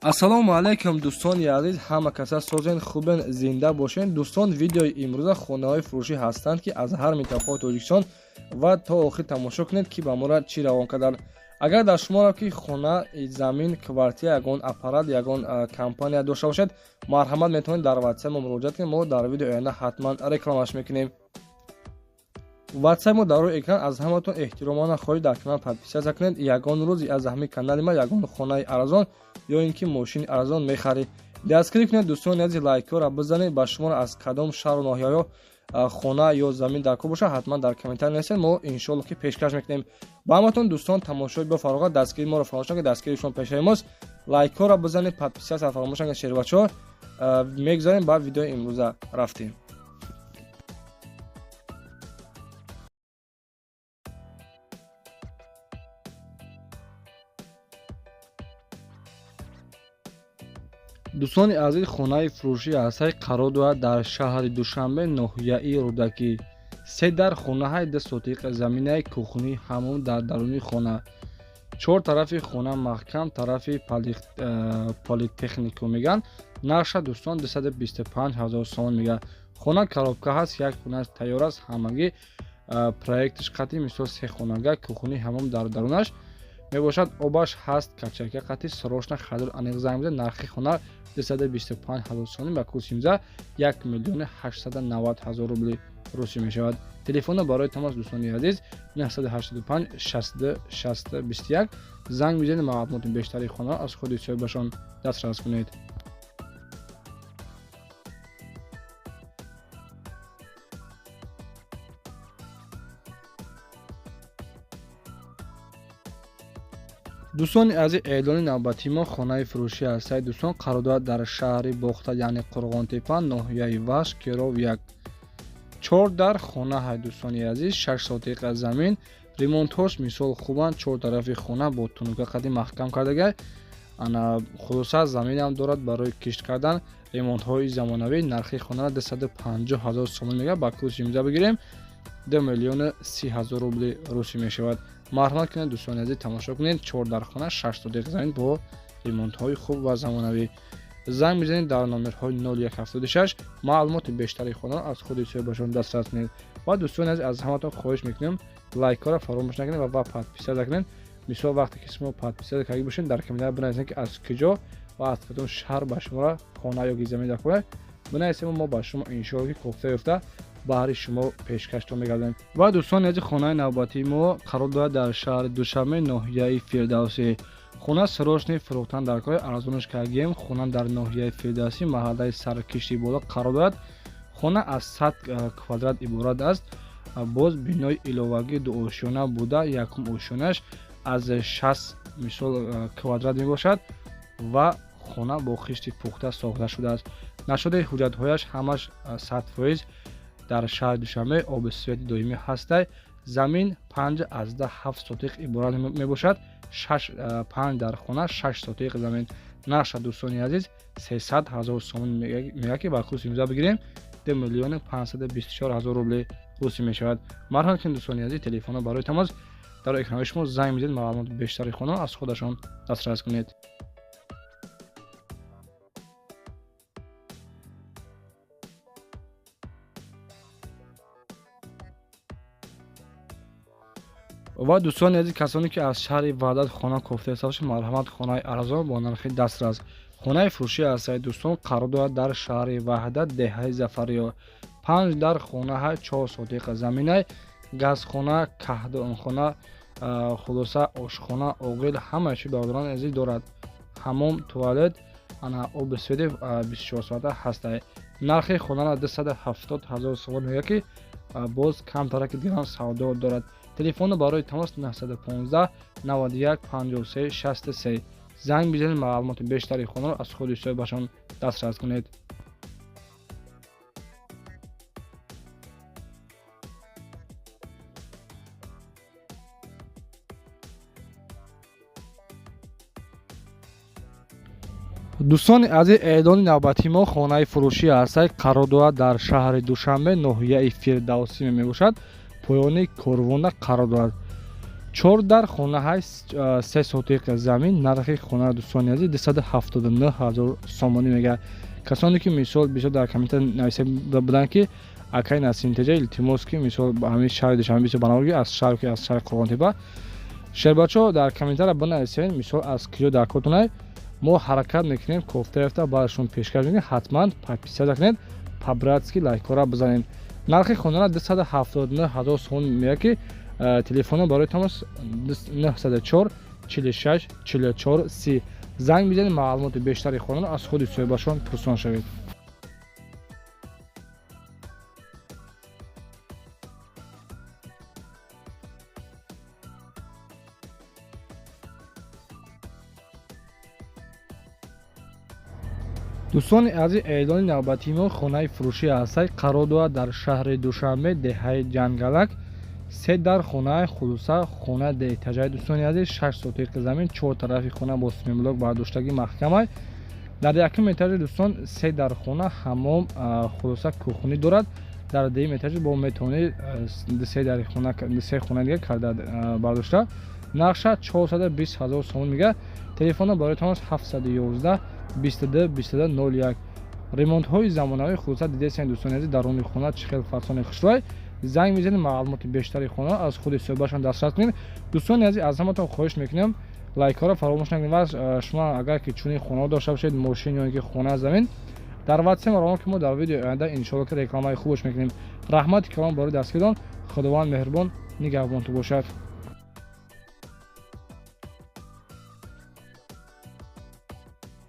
ассалому алайкум дӯстони азиз, ҳама каса созен хубен, зинда бошен. дӯстон, видеои имрӯза хонаҳои фурӯшӣ ҳастанд ки аз ҳар минтақаҳои Тоҷикистон ва то охир тамошо кунед ки ба моро чӣ равон карданд. агар дар шуморо ки хона, замин, квартира, ягон аппарат, ягон компания дошта бошед, марҳамат метавонед дар ватсап мо муроҷиат кунед. мо дар видеои оянда ҳатман рекламаш мекунем. ватсап мо дар рӯи экран. аз ҳаматон эҳтиромона хоҳиш дар канал подписия кунед. ягон рӯзи аз ҳамин канали ма ягон хонаи арзон ё ин ки мошини арзон мехаред, дастгирӣ кунед. дӯстони азиз, лайкҳоро бизанед. ба шумо аз кадом шаҳру ноҳияҳо хона ё замин дар кор бошад, ҳатман дар комментар нависед. мо иншоалло ки пешкаш мекунем. ба ҳаматон дӯстон, тамошои бафароғат, дастгирии моро фаромӯш накунед. дастгирии шумо пешаи мост. лайкҳоро бизанед, подписияро фаромӯш накунед. шербачаҳо мегзарем ба видеои имрӯза рафтем. дӯстони азиз, хонаи фурӯшӣ ҳастаи қарор дорад дар шаҳри Душанбе, ноҳияи Рӯдакӣ. се дар хонаҳои 2 сотиқ заминаи кухнӣ, ҳаммом дар даруни хона. 4 тарафи хона маҳкам, тарафи политехнику меган. нақша дӯстон 225,000 сомон мегӯяд. хона коробка ҳаст, як хона тайёр аст, ҳамагӣ проектиш қатъи, мисол 3 хонага, кухнӣ, ҳаммом дар дарунаш мебошад. обаш ҳаст, качака қатъи, срочно хадр аниқ занг бизанед. нархи хона 225,000 сомон ба курси имза 1,890,000 рубли русӣ мешавад. телефона барои тамос дӯстони азиз 985 60 60 21. занг бизанед, маълумоти бештари хона аз худи соҳибашон дастрас кунед. дӯстони азиз, эълони навбатии мо хонаи фурӯшӣ ҳастаи дӯстон қарор дорад дар шаҳри Бохта, яъне Қурғонтепа, ноҳияи Ваш, Керов 1. 4 дар хонаҳай дӯстони азиз, 6 сотиқа замин. ремонтҳош мисол хубанд. 4 тарафи хона бо тунука қадим маҳкам кардагай. ана хулоса заминам дорад барои кишт кардан. ремонтҳои замонавӣ. нархи хонаро 250,000 сомон мегӯяд. ба курси имза бигирем 2,30,000 рубли русӣ мешавад. марҳамат кунед дӯстони азиз, тамошо кунед. 4 дар хона, 6 сотиқа замин бо ремонтҳои хуб ва замонавӣ. занг бизанед дар номерҳои 0176. маълумоти бештари хонаро аз худи соҳибашон дастрас кунед. ва дӯстони азиз, аз ҳаматон хоҳиш мекунем лайкҳоро фаромӯш накунед ва подписия кунед. мисол вақте ки шумо подписия карда бошед, дар комментар бинависед ки аз куҷо ва аз кадом шаҳр ба шумо хона ё замин дар кор бинависед. мо ба шумо иншоалло ки кофта ёфта баҳри шумо пешкашто мегардем. ва дӯстони азиз, хонаи навбатии мо қарор дорад дар шаҳри Душанбе, ноҳияи Фирдавсӣ. хона срочни фурӯхтан дар кори арзонаш кардем. хона дар ноҳияи Фирдавсӣ, маҳаллаи Саркишти бола қарор дорад. хона аз 100 квадрат иборат аст. боз бинои иловагӣ 2 ошёна буда, якум ошёнаш аз 60 мисол квадрат мебошад ва хона бо хишти пухта сохта шудааст. нашодаи ҳуҷҷатҳояш ҳамаш 100% дар шаҳри Душанбе оби свети доимӣ ҳастай. замин 5 аз 7 сотиқ иборат мебошад. 5 дар хона, 6 сотиқ замин. нақша дӯстони азиз 300,000 сомон мегӯяд ки ба курси имза бигирем 2,524,000 рубли русӣ мешавад. марҳамат кунед дӯстони азиз, телефонҳо барои тамос дар экранои шумо. занг бизанед, маълумоти бештари хона аз худашон дастрас кунед. ва дӯстони азиз, касоне ки аз шаҳри Ваҳдат хона кофта ҳисоб бошед, марҳамат, хонаи арзон бо нархи дастрас. хонаи фурӯшӣ ҳастаи дӯстон қарор дорад дар шаҳри Ваҳдат, деҳаи Зафариё. 5 дар хонаҳай 4 сотиқа заминай. газхона, каҳдонхона, хулоса ошхона, оғил, ҳама чӣ бародарони азиз дорад. ҳаммом, туалет, ана оби свети 24 соата ҳастай. нархи хонаро 270,000 сомон мегӯяд ки боз камтара ки дигар савдо дорад. телефони барои тамос 915 91 53 63. занг бизанед, маълумоти бештари хонаро аз худи соҳибашон дастрас кунед. дӯстони азиз, эълони навбатии мо хонаи фурӯшӣ ҳастаи қарор дорад дар шаҳри Душанбе, ноҳияи Фирдавсӣ мебошад. поёни корвона қарор дорад. 4 дар хонаҳои 3 сотиқи замин нархи хона дӯстони азиз 279 000 сомонӣ мегӯяд. Касоне ки мисол бисёр дар комментар нависта буданд ки акай насинтиҷа илтимос ки мисол ҳамин шаҳри Душанбе бисёр банаварги аз шаҳр ки аз шаҳри Қоғонтепа шербачо дар комментар бинависед мисол аз киҷо дар котунай мо ҳаракат мекунем кофта яфта баъдашон пешкаш мекунем ҳатман подписия кунед по-братски лайкора бизанед. Нархи хонара 279 000 сомон мегӯяд ки телефона барои тамос 904 46 44 30 занг бизанед маълумоти бештари хонаро аз худи соҳибашон пурсон шавед. дӯстони азиз, эълони навбатии мо хонаи фурӯши асай қарор дорад дар шаҳри Душанбе деҳаи Ҷангалак 3 дар хонаи хулуса хона деэтажаи дӯстони азиз 6 сотиқи замин 4 тарафи хона бо симемблок бардоштаги маҳкамай дар якум этажи дӯстон 3 дар хона ҳаммом хулуса кӯхонӣ дорад. Дар дуюм этажи бо метавонед 3 хона дига карда бардошта. нақша 420 000 сомон мегӯяд. телефона барои тамос 711 22 22 01. ремонтҳои замонавӣ хулуса дидесен дӯстони азиз даруни хона чӣ хел фарсони хушрой занг мезанед маълумоти бештари хона аз худи соҳибашон дастрас кунед. дӯстони азиз, аз ҳаматон хоҳиш мекунам лайкора фаромӯш накунед ва шумо агар ки чунин хонаро дошта бошед мошин ё ин ки хона замин дар ватсап равон ки мо дар видеои оянда иншоалло ки рекламаи хубаш мекунем. раҳмати калом барои дастгирдон. худованд меҳрубон нигаҳбонту бошад.